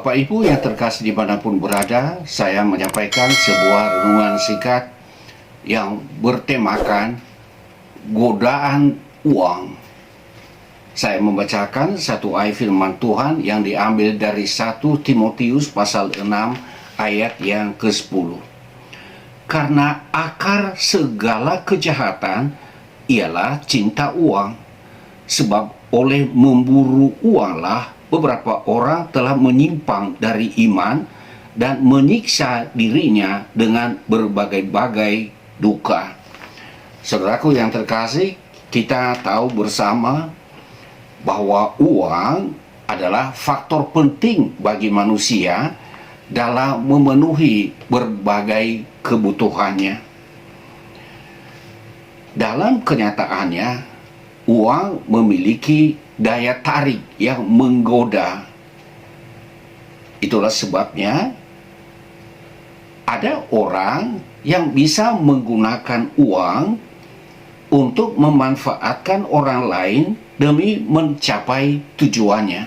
Bapak Ibu yang terkasih dimanapun berada, saya menyampaikan sebuah renungan singkat yang bertemakan godaan uang. Saya membacakan satu ayat firman Tuhan yang diambil dari 1 Timotius pasal 6 ayat yang ke-10. Karena akar segala kejahatan ialah cinta uang, sebab oleh memburu uanglah beberapa orang telah menyimpang dari iman dan menyiksa dirinya dengan berbagai-bagai duka. Saudaraku yang terkasih, kita tahu bersama bahwa uang adalah faktor penting bagi manusia dalam memenuhi berbagai kebutuhannya. Dalam kenyataannya, uang memiliki daya tarik yang menggoda. Itulah sebabnya ada orang yang bisa menggunakan uang untuk memanfaatkan orang lain demi mencapai tujuannya.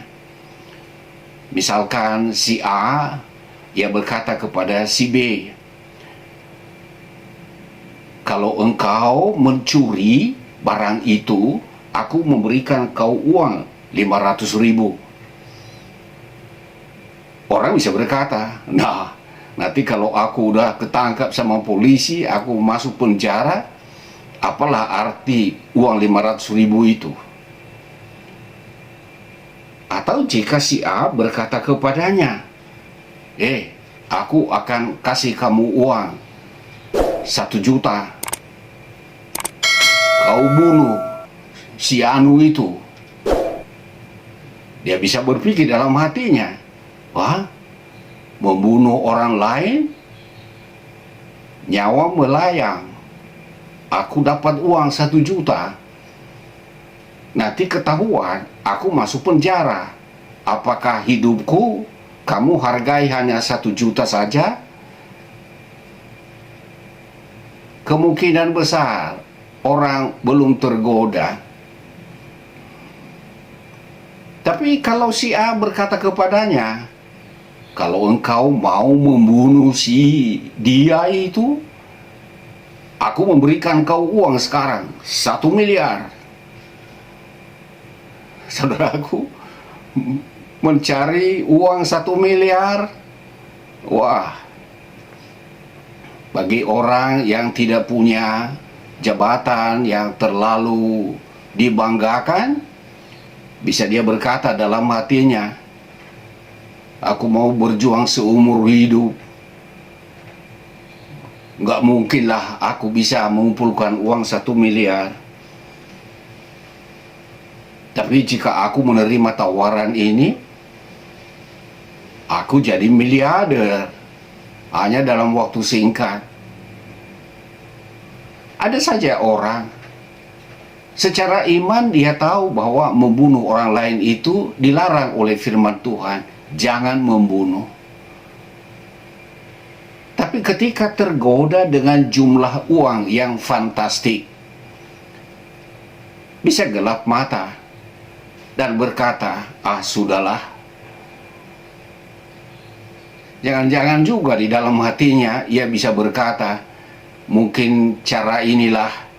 Misalkan si A, ia berkata kepada si B, kalau engkau mencuri barang itu, aku memberikan kau uang 500.000. Orang bisa berkata, nah, nanti kalau aku udah ketangkap sama polisi, aku masuk penjara, apalah arti uang 500.000 itu? Atau jika si A berkata kepadanya, aku akan kasih kamu uang 1 juta, kau bunuh si Anu itu. Dia bisa berpikir dalam hatinya, wah, membunuh orang lain, nyawa melayang, aku dapat uang 1 juta. Nanti ketahuan aku masuk penjara. Apakah hidupku kamu hargai hanya 1 juta saja? Kemungkinan besar orang belum tergoda. Tapi kalau si A berkata kepadanya, kalau engkau mau membunuh si dia itu, aku memberikan kau uang sekarang 1 miliar. Saudaraku, mencari uang 1 miliar, wah, bagi orang yang tidak punya jabatan yang terlalu dibanggakan, bisa dia berkata dalam hatinya, aku mau berjuang seumur hidup, nggak mungkinlah aku bisa mengumpulkan uang 1 miliar. Tapi jika aku menerima tawaran ini, aku jadi miliarder hanya dalam waktu singkat. Ada saja orang secara iman dia tahu bahwa membunuh orang lain itu dilarang oleh firman Tuhan, jangan membunuh. Tapi ketika tergoda dengan jumlah uang yang fantastik, bisa gelap mata dan berkata, sudahlah. Jangan-jangan juga di dalam hatinya ia bisa berkata, mungkin cara inilah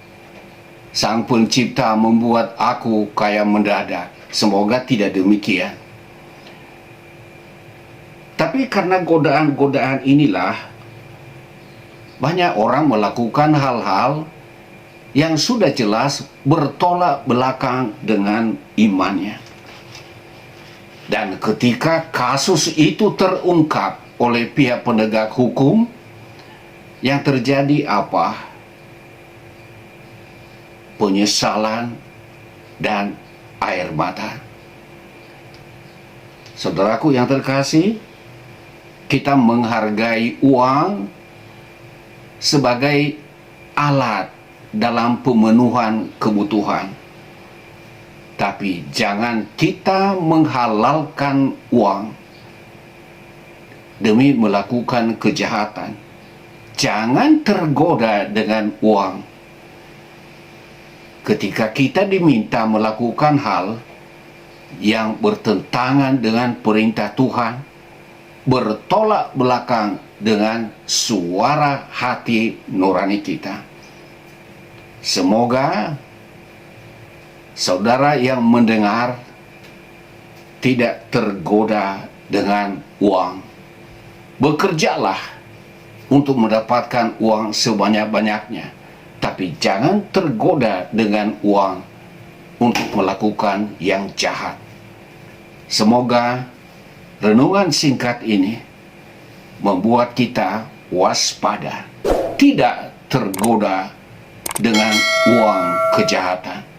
Sang Pencipta membuat aku kaya mendadak. Semoga tidak demikian. Tapi karena godaan-godaan inilah, banyak orang melakukan hal-hal yang sudah jelas bertolak belakang dengan imannya. Dan ketika kasus itu terungkap oleh pihak penegak hukum, yang terjadi apa? Penyesalan dan air mata. Saudaraku yang terkasih, kita menghargai uang sebagai alat dalam pemenuhan kebutuhan. Tapi jangan kita menghalalkan uang demi melakukan kejahatan. Jangan tergoda dengan uang. Ketika kita diminta melakukan hal yang bertentangan dengan perintah Tuhan, bertolak belakang dengan suara hati nurani kita. Semoga saudara yang mendengar tidak tergoda dengan uang. Bekerjalah untuk mendapatkan uang sebanyak-banyaknya, tapi jangan tergoda dengan uang untuk melakukan yang jahat. Semoga renungan singkat ini membuat kita waspada, tidak tergoda dengan uang kejahatan.